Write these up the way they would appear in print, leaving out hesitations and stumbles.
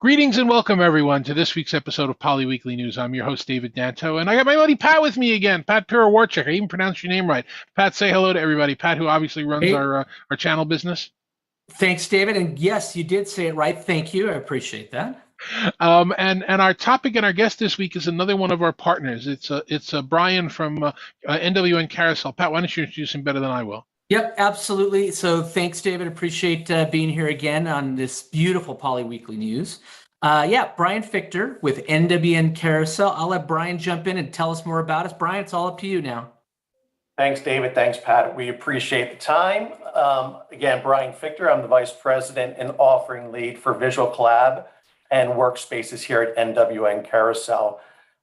Greetings and welcome, everyone, to this week's episode of Poly Weekly News. I'm your host, David Danto, and I got my buddy Pat with me again. Pat Pirowarchik. I even pronounced your name right. Pat, say hello to everybody. Pat, who obviously runs Hey, our channel business. thanks, David. And yes, you did say it right. Thank you. I appreciate that. And our topic and our guest this week is another one of our partners. It's Brian from NWM Carousel. Pat, why don't you introduce him better than I will? Yep, absolutely. So thanks, David. Appreciate being here again on this beautiful Poly Weekly News. Brian Fichter with NWM Carousel. I'll let Brian jump in and tell us more about us. Brian, it's all up to you now. Thanks, David. Thanks, Pat. We appreciate the time. Again, Brian Fichter. I'm the Vice President and Offering Lead for Visual Collab and Workspaces here at NWM Carousel.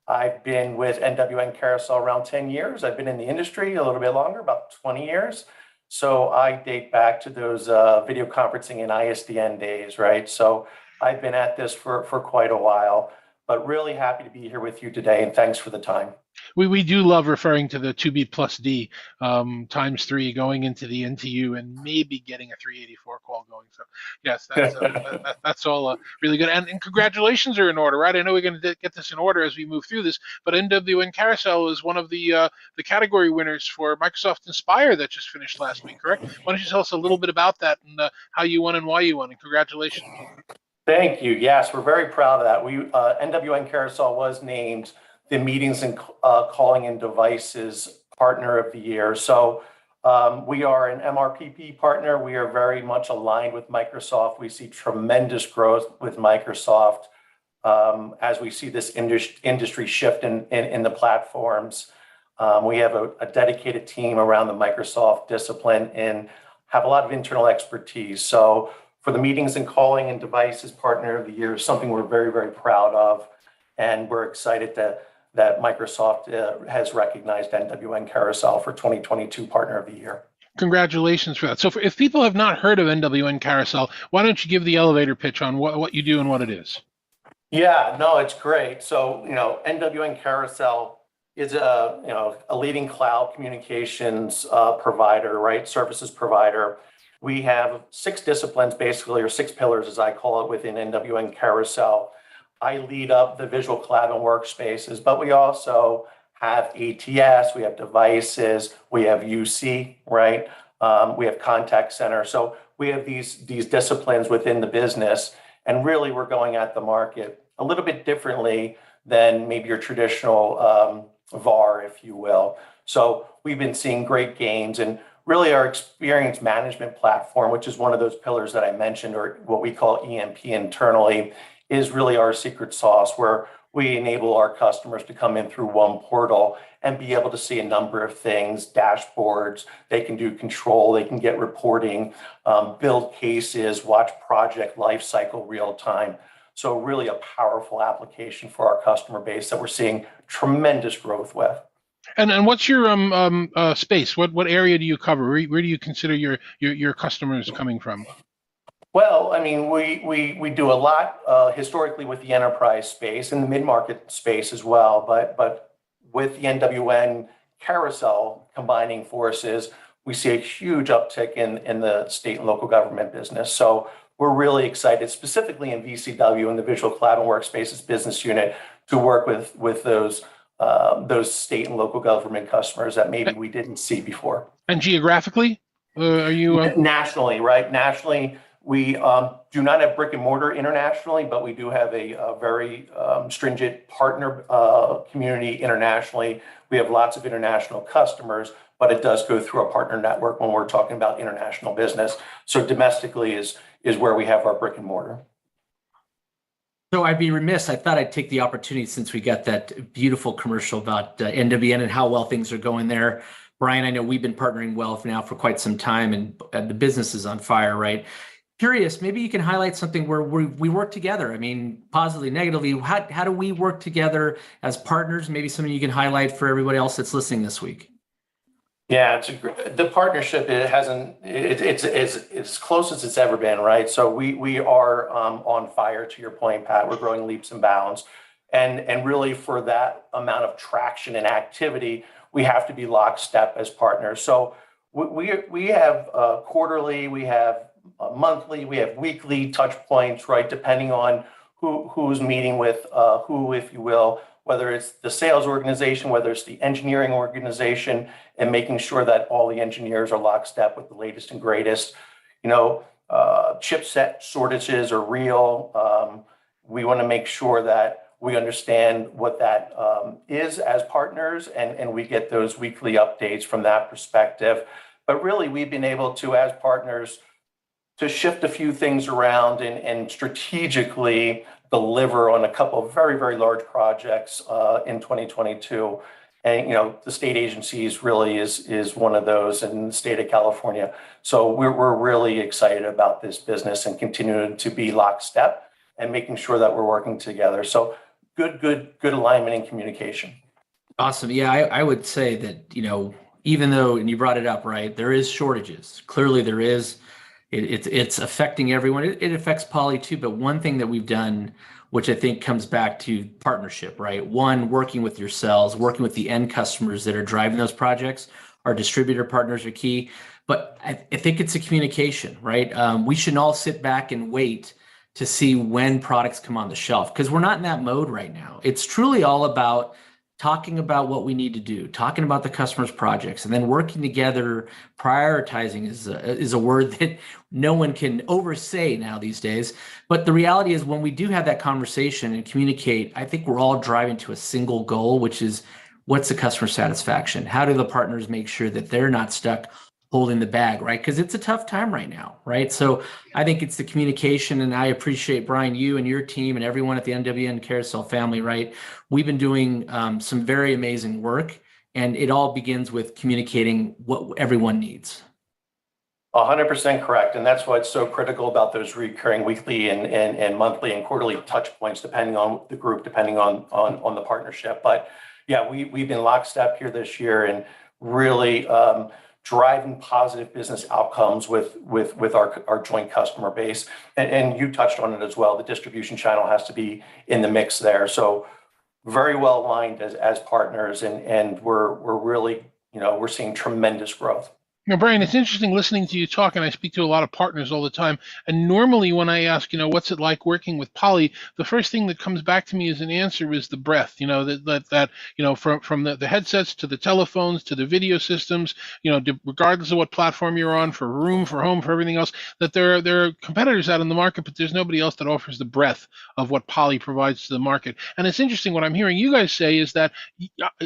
I've been with NWM Carousel around 10 years. I've been in the industry a little bit longer, about 20 years. So I date back to those video conferencing and ISDN days, right? So I've been at this for quite a while, but really happy to be here with you today, and thanks for the time. We do love referring to the 2B plus D times 3 going into the NTU and maybe getting a 384 call going. So yes, that's all really good. And congratulations are in order, right? I know we're going to get this in order as we move through this, but NWN Carousel is one of the category winners for Microsoft Inspire that just finished last week, correct? Why don't you tell us a little bit about that and how you won and why you won? And congratulations. Thank you. Yes, we're very proud of that. NWN Carousel was named the Meetings and Calling and Devices Partner of the Year. So we are an MRPP partner. We are very much aligned with Microsoft. We see tremendous growth with Microsoft as we see this industry shift in the platforms. We have a dedicated team around the Microsoft discipline and have a lot of internal expertise. So for the Meetings and Calling and Devices Partner of the Year is something we're very, very proud of. And we're excited that Microsoft has recognized NWM Carousel for 2022 Partner of the Year. Congratulations for that. So if people have not heard of NWM Carousel, why don't you give the elevator pitch on what you do and what it is? Yeah, no, it's great. So, NWM Carousel is a leading cloud communications provider, right? Services provider. We have 6 disciplines, basically, or 6 pillars, as I call it, within NWM Carousel. I lead up the visual collab and workspaces, but we also have ATS, we have devices, we have UC, right? We have contact center. So we have these disciplines within the business, and really we're going at the market a little bit differently than maybe your traditional VAR, if you will. So we've been seeing great gains, and really our experience management platform, which is one of those pillars that I mentioned, or what we call EMP internally, is really our secret sauce, where we enable our customers to come in through one portal and be able to see a number of things, dashboards, they can do control, they can get reporting, build cases, watch project lifecycle real time. So really a powerful application for our customer base that we're seeing tremendous growth with. And what's your space? What area do you cover? Where do you consider your customers coming from? Well, I mean, we do a lot historically with the enterprise space and the mid-market space as well, but with the NWN Carousel combining forces, we see a huge uptick in the state and local government business. So we're really excited, specifically in VCW and the Visual Collab and Workspaces business unit, to work with those state and local government customers that maybe we didn't see before. And geographically, are you nationally, right? Nationally. We do not have brick and mortar internationally, but we do have a very stringent partner community internationally. We have lots of international customers, but it does go through a partner network when we're talking about international business. So domestically is where we have our brick and mortar. So I'd be remiss. I thought I'd take the opportunity, since we got that beautiful commercial about NWN and how well things are going there. Brian, I know we've been partnering well now for quite some time, and the business is on fire, right? Curious, maybe you can highlight something where we work together. I mean, positively, negatively, how do we work together as partners? Maybe something you can highlight for everybody else that's listening this week. Yeah, the partnership, it's as close as it's ever been, right? So we are on fire, to your point, Pat. We're growing leaps and bounds, and really for that amount of traction and activity, we have to be lockstep as partners. So we have quarterly, we have monthly, we have weekly touch points, right? Depending on who's meeting with who, if you will, whether it's the sales organization, whether it's the engineering organization, and making sure that all the engineers are lockstep with the latest and greatest. Chipset shortages are real. We want to make sure that we understand what that is as partners, and we get those weekly updates from that perspective. But really, we've been able to, as partners, to shift a few things around and strategically deliver on a couple of very, very large projects in 2022. And, the state agencies really is one of those in the state of California. So we're really excited about this business and continuing to be lockstep and making sure that we're working together. So good alignment and communication. Awesome. Yeah, I would say that, even though, and you brought it up, right, there is shortages. Clearly there is. It's affecting everyone. It affects Poly too. But one thing that we've done, which I think comes back to partnership, right? One, working with yourselves, working with the end customers that are driving those projects. Our distributor partners are key. But I think it's a communication, right? We should all sit back and wait to see when products come on the shelf, because we're not in that mode right now. It's truly all about talking about what we need to do, talking about the customer's projects, and then working together. Prioritizing is a word that no one can oversay now these days. But the reality is, when we do have that conversation and communicate, I think we're all driving to a single goal, which is, what's the customer satisfaction? How do the partners make sure that they're not stuck holding the bag, right? Because it's a tough time right now, right? So I think it's the communication, and I appreciate, Brian, you and your team and everyone at the NWM Carousel family, right? We've been doing some very amazing work, and it all begins with communicating what everyone needs. 100% correct. And that's why it's so critical about those recurring weekly and monthly and quarterly touch points, depending on the group, depending on the partnership. But yeah, we've been lockstep here this year and really driving positive business outcomes with our joint customer base. And you touched on it as well. The distribution channel has to be in the mix there. So very well aligned as partners, and we're really, we're seeing tremendous growth. Brian, it's interesting listening to you talk, and I speak to a lot of partners all the time. And normally when I ask, what's it like working with Poly, the first thing that comes back to me as an answer is the breadth, from the headsets to the telephones to the video systems, regardless of what platform you're on, for room, for home, for everything else, that there are competitors out in the market, but there's nobody else that offers the breadth of what Poly provides to the market. And it's interesting, what I'm hearing you guys say is that,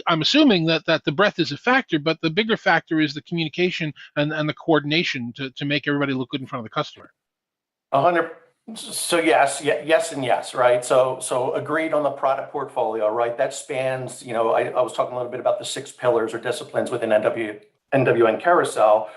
I'm assuming that the breadth is a factor, but the bigger factor is the communication and the coordination to make everybody look good in front of the customer. 100. So yes, and yes, right? So agreed on the product portfolio, right? That spans, I was talking a little bit about the 6 pillars or disciplines within NWM Carousel.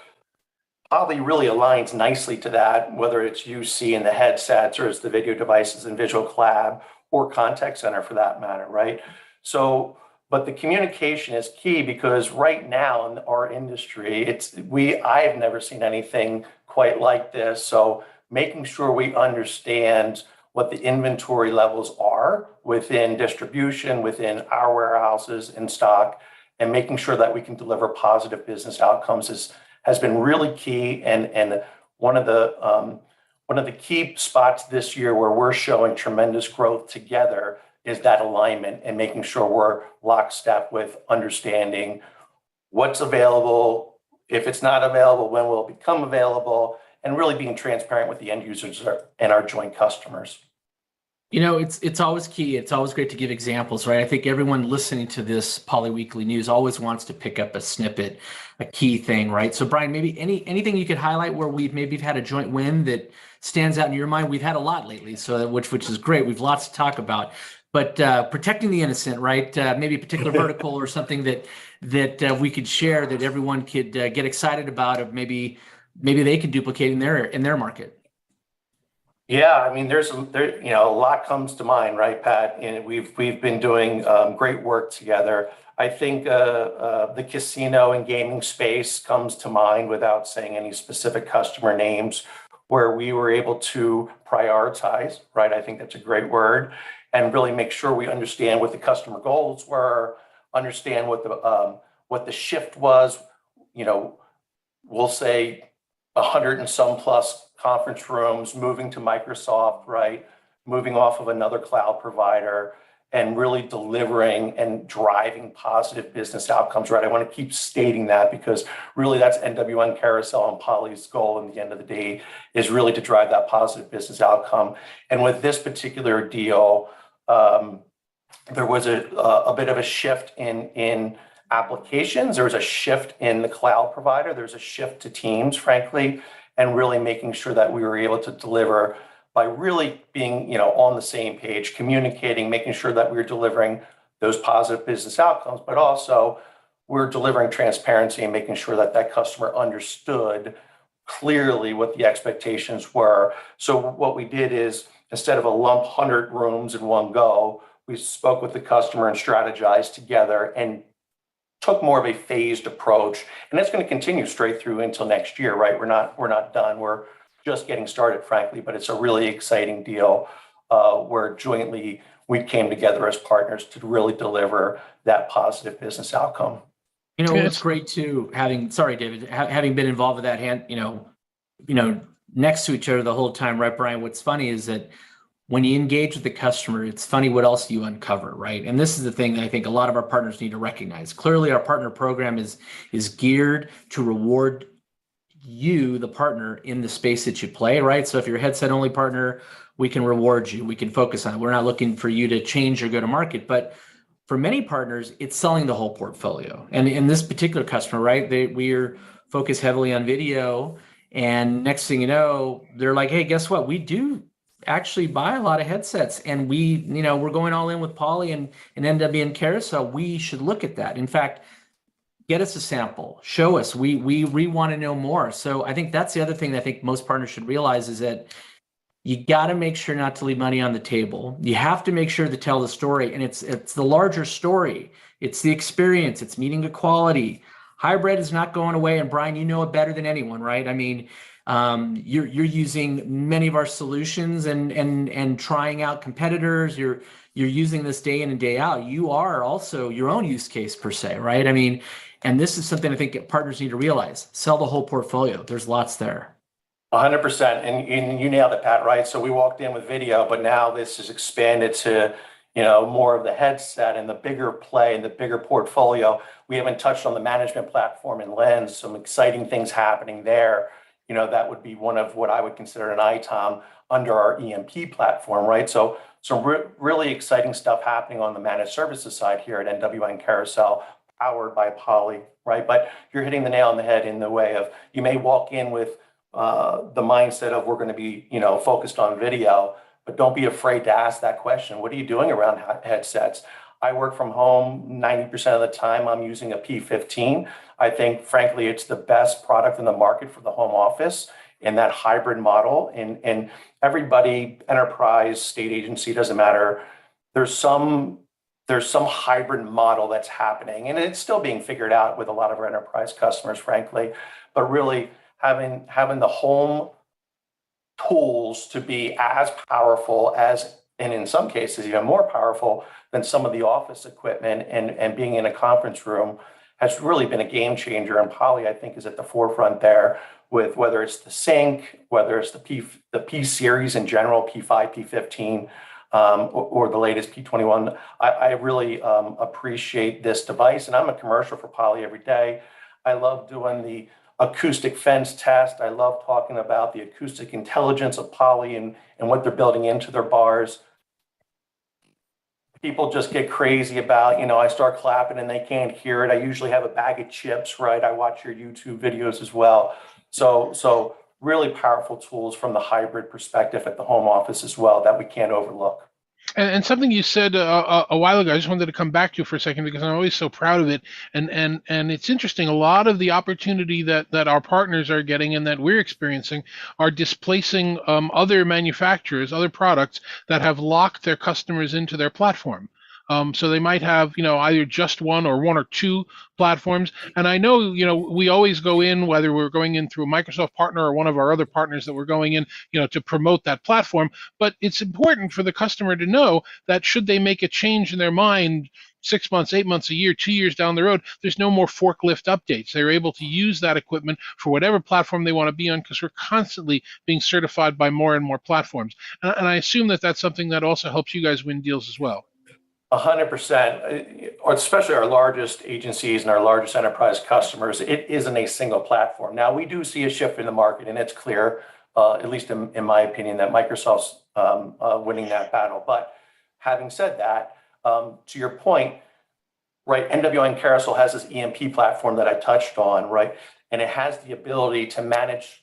Poly really aligns nicely to that, whether it's UC in the headsets or it's the video devices and Visual Collab or Contact Center for that matter, right? So, but the communication is key, because right now in our industry, I have never seen anything quite like this. So making sure we understand what the inventory levels are within distribution, within our warehouses in stock, and making sure that we can deliver positive business outcomes has been really key. And one of the key spots this year where we're showing tremendous growth together is that alignment and making sure we're lockstep with understanding what's available, if it's not available, when will it become available, and really being transparent with the end users and our joint customers. It's always key. It's always great to give examples, right? I think everyone listening to this Poly Weekly News always wants to pick up a snippet, a key thing, right? So Brian, maybe anything you could highlight where we've had a joint win that stands out in your mind? We've had a lot lately, so which is great. We've lots to talk about. But protecting the innocent, right? Maybe a particular vertical or something that we could share that everyone could get excited about, of maybe they could duplicate in their market. Yeah, I mean, there's a lot comes to mind, right, Pat? And we've been doing great work together. I think the casino and gaming space comes to mind without saying any specific customer names, where we were able to prioritize, right? I think that's a great word, and really make sure we understand what the customer goals were, understand what the shift was. We'll say 100 and some plus conference rooms moving to Microsoft, right? moving off of another cloud provider, and really delivering and driving positive business outcomes, right? I want to keep stating that because really that's NWM Carousel and Poly's goal in the end of the day is really to drive that positive business outcome. And with this particular deal, there was a bit of a shift in applications. There was a shift in the cloud provider. There's a shift to Teams, frankly, and really making sure that we were able to deliver by really being, on the same page, communicating, making sure that we were delivering those positive business outcomes, but also we're delivering transparency and making sure that that customer understood clearly what the expectations were. So what we did is instead of a lump 100 rooms in one go, we spoke with the customer and strategized together and took more of a phased approach. And that's going to continue straight through until next year, right? We're not done. We're just getting started, frankly, but it's a really exciting deal where jointly we came together as partners to really deliver that positive business outcome. It's great too, sorry, David, having been involved with that next to each other the whole time, right, Brian? What's funny is that when you engage with the customer, it's funny what else you uncover, right? And this is the thing that I think a lot of our partners need to recognize. Clearly, our partner program is geared to reward you, the partner, in the space that you play, right? So if you're a headset only partner, we can reward you. We can focus on it. We're not looking for you to change or go to market, but for many partners, it's selling the whole portfolio. And in this particular customer, right, we are focused heavily on video. And next thing you know, they're like, hey, guess what? We do actually buy a lot of headsets, and we're going all in with Poly and NWM Carousel. We should look at that. In fact, get us a sample, show us. We want to know more. So I think that's the other thing that I think most partners should realize is that you got to make sure not to leave money on the table. You have to make sure to tell the story, and it's the larger story. It's the experience. It's meeting the quality. Hybrid is not going away, and Brian, you know it better than anyone, right? I mean, you're using many of our solutions and trying out competitors. You're using this day in and day out. You are also your own use case per se, right? I mean, and this is something I think partners need to realize. Sell the whole portfolio. There's lots there. 100%. And you nailed it, Pat, right? So we walked in with video, but now this is expanded to, more of the headset and the bigger play and the bigger portfolio. We haven't touched on the management platform and Lens, some exciting things happening there. That would be one of what I would consider an ITOM under our EMP platform, right? So some really exciting stuff happening on the managed services side here at NWM Carousel, powered by Poly, right? But you're hitting the nail on the head in the way of you may walk in with the mindset of we're going to be, focused on video, but don't be afraid to ask that question. What are you doing around headsets? I work from home 90% of the time. I'm using a P15. I think, frankly, it's the best product in the market for the home office in that hybrid model. And everybody, enterprise, state agency, doesn't matter. There's some hybrid model that's happening, and it's still being figured out with a lot of our enterprise customers, frankly. But really having the home tools to be as powerful as, and in some cases even more powerful than some of the office equipment and being in a conference room has really been a game changer. And Poly, I think, is at the forefront there with whether it's the Sync, whether it's the P series in general, P5, P15, or the latest P21. I really appreciate this device, and I'm a commercial for Poly every day. I love doing the acoustic fence test. I love talking about the acoustic intelligence of Poly and what they're building into their bars. People just get crazy about, I start clapping and they can't hear it. I usually have a bag of chips, right? I watch your YouTube videos as well. So really powerful tools from the hybrid perspective at the home office as well that we can't overlook. And something you said a while ago, I just wanted to come back to for a second because I'm always so proud of it. And it's interesting. A lot of the opportunity that our partners are getting and that we're experiencing are displacing other manufacturers, other products that have locked their customers into their platform. So they might have, either just one or two platforms. And I know, we always go in, whether we're going in through a Microsoft partner or one of our other partners that we're going in, to promote that platform. But it's important for the customer to know that should they make a change in their mind 6 months, 8 months, a year, 2 years down the road, there's no more forklift updates. They're able to use that equipment for whatever platform they want to be on, because we're constantly being certified by more and more platforms. And I assume that that's something that also helps you guys win deals as well. 100%, or especially our largest agencies and our largest enterprise customers, it isn't a single platform. Now, we do see a shift in the market, and it's clear, at least in my opinion, that Microsoft's winning that battle. But having said that, to your point, right, NWM Carousel has this EMP platform that I touched on, right? And it has the ability to manage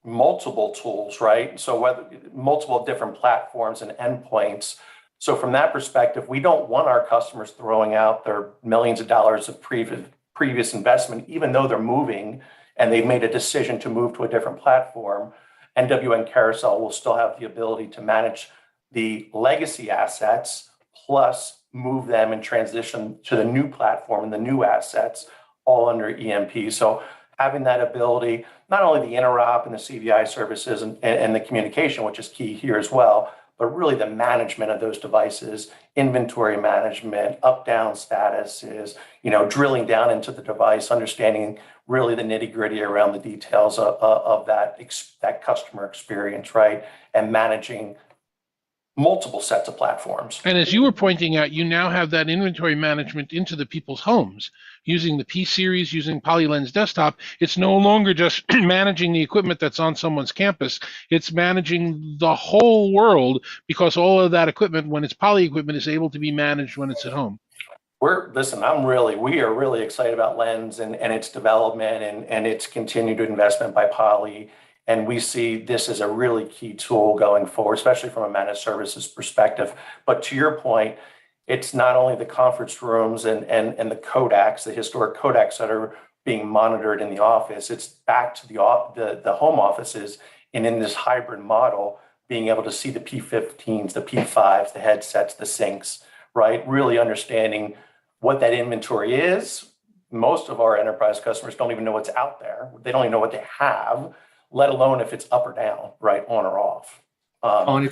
multiple tools, right? So whether multiple different platforms and endpoints. So from that perspective, we don't want our customers throwing out their millions of dollars of previous investment, even though they're moving and they've made a decision to move to a different platform. NWM Carousel will still have the ability to manage the legacy assets, plus move them and transition to the new platform and the new assets, all under EMP. So having that ability, not only the interop and the CVI services and the communication, which is key here as well, but really the management of those devices, inventory management, up-down statuses, drilling down into the device, understanding really the nitty-gritty around the details of that customer experience, right? And managing multiple sets of platforms. And as you were pointing out, you now have that inventory management into the people's homes using the P series, using PolyLens Desktop. It's no longer just managing the equipment that's on someone's campus. It's managing the whole world, because all of that equipment, when it's Poly equipment, is able to be managed when it's at home. We are really excited about Lens and its development and its continued investment by Poly. And we see this as a really key tool going forward, especially from a managed services perspective. But to your point, it's not only the conference rooms and the codecs, the historic codecs that are being monitored in the office. It's back to the home offices, and in this hybrid model, being able to see the P15s, the P5s, the headsets, the syncs, right? Really understanding what that inventory is. Most of our enterprise customers don't even know what's out there. They don't even know what they have, let alone if it's up or down, right, on or off.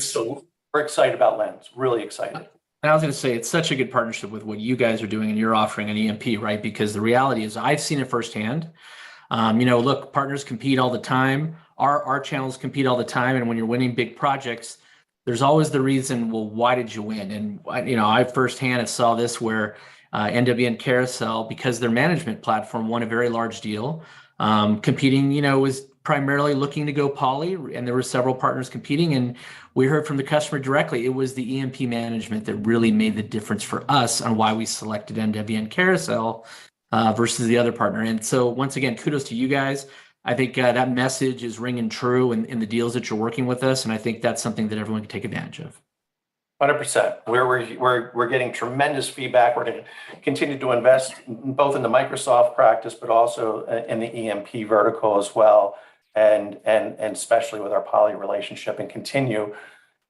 So we're excited about Lens, really excited. And I was going to say, it's such a good partnership with what you guys are doing and you're offering an EMP, right? Because the reality is I've seen it firsthand. Look, partners compete all the time. Our channels compete all the time. And when you're winning big projects, there's always the reason, well, why did you win? And, I firsthand saw this where NWM Carousel, because their management platform won a very large deal. Competing, was primarily looking to go Poly, and there were several partners competing, and we heard from the customer directly. It was the EMP management that really made the difference for us on why we selected NWM Carousel versus the other partner. And so once again, kudos to you guys. I think that message is ringing true in the deals that you're working with us, and I think that's something that everyone can take advantage of. 100%. We're getting tremendous feedback. We're going to continue to invest both in the Microsoft practice, but also in the EMP vertical as well, and especially with our Poly relationship, and continue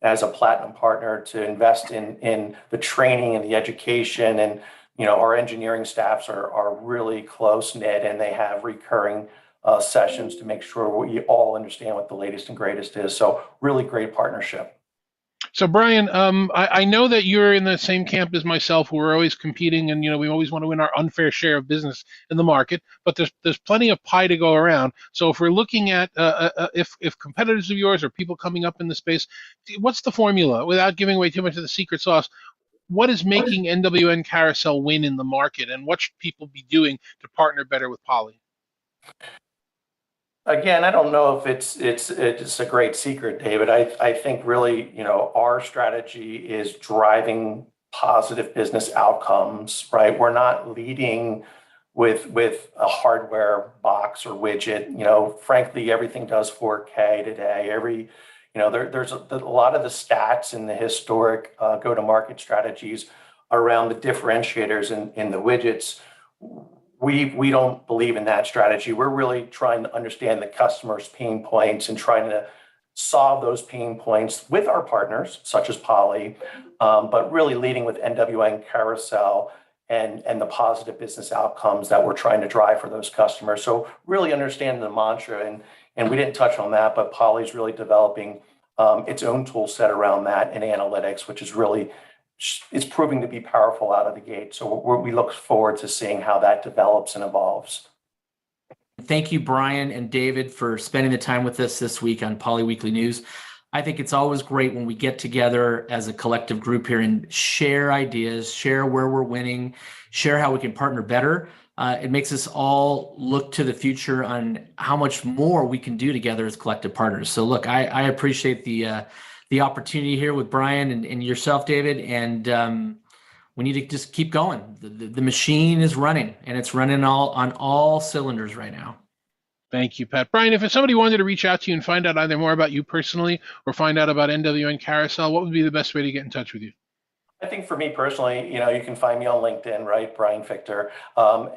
as a platinum partner to invest in the training and the education. And our engineering staffs are really close knit, and they have recurring sessions to make sure we all understand what the latest and greatest is. So really great partnership. So Brian, I know that you're in the same camp as myself. We're always competing, and we always want to win our unfair share of business in the market. But there's plenty of pie to go around. So if we're looking at if competitors of yours or people coming up in the space, what's the formula? Without giving away too much of the secret sauce, what is making NWM Carousel win in the market, and what should people be doing to partner better with Poly? Again, I don't know if it's a great secret, David. I think really, our strategy is driving positive business outcomes, right? We're not leading with a hardware box or widget. Frankly, everything does 4K today. There's a lot of the stats in the historic go-to-market strategies around the differentiators in the widgets. We don't believe in that strategy. We're really trying to understand the customer's pain points and trying to solve those pain points with our partners, such as Poly, but really leading with NWN Carousel and the positive business outcomes that we're trying to drive for those customers. So really understanding the mantra, and we didn't touch on that, but Poly's really developing its own tool set around that and analytics, which is really, it's proving to be powerful out of the gate. So we look forward to seeing how that develops and evolves. Thank you, Brian and David, for spending the time with us this week on Poly Weekly News. I think it's always great when we get together as a collective group here and share ideas, share where we're winning, share how we can partner better. It makes us all look to the future on how much more we can do together as collective partners. So look, I appreciate the opportunity here with Brian and yourself, David, and we need to just keep going. The machine is running, and it's running on all cylinders right now. Thank you, Pat. Brian, if somebody wanted to reach out to you and find out either more about you personally or find out about NWN Carousel, what would be the best way to get in touch with you? I think for me personally, you can find me on LinkedIn, right? Brian Fichter.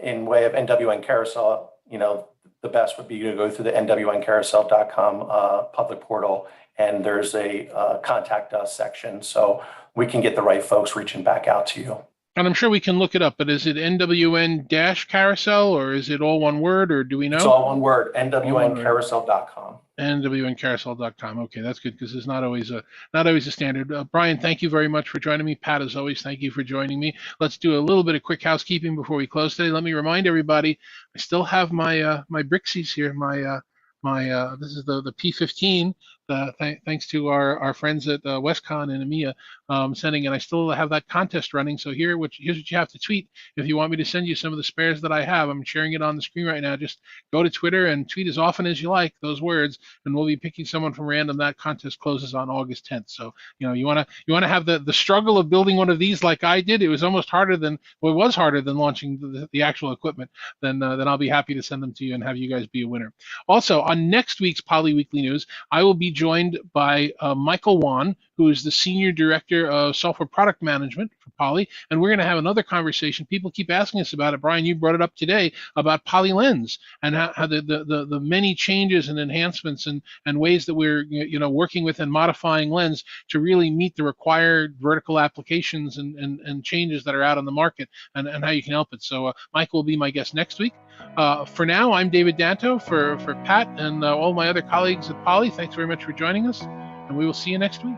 In way of NWN Carousel, the best would be to go through the nwmcarousel.com public portal, and there's a contact us section, so we can get the right folks reaching back out to you. And I'm sure we can look it up, but is it NWN-Carousel, or is it all one word, or do we know? It's all one word, nwmcarousel.com. NWMcarousel.com. Okay, that's good, because it's not always a standard. Brian, thank you very much for joining me. Pat, as always, thank you for joining me. Let's do a little bit of quick housekeeping before we close today. Let me remind everybody, I still have my my Brixies here. This is the P15. Thanks to our friends at WestCon and EMEA sending it. I still have that contest running. So here's what you have to tweet if you want me to send you some of the spares that I have. I'm sharing it on the screen right now. Just go to Twitter and tweet as often as you like those words, and we'll be picking someone from random. That contest closes on August 10th. So you want to have the struggle of building one of these like I did. It was almost harder than launching the actual equipment. Then I'll be happy to send them to you and have you guys be a winner. Also, on next week's Poly Weekly News, I will be joined by Michael Wan, who is the Senior Director of Software Product Management for Poly, and we're going to have another conversation. People keep asking us about it. Brian, you brought it up today about PolyLens and how the many changes and enhancements and ways that we're working with and modifying Lens to really meet the required vertical applications and changes that are out on the market and how you can help it. So Michael will be my guest next week. For now, I'm David Danto for Pat and all my other colleagues at Poly. Thanks very much for joining us, and we will see you next week.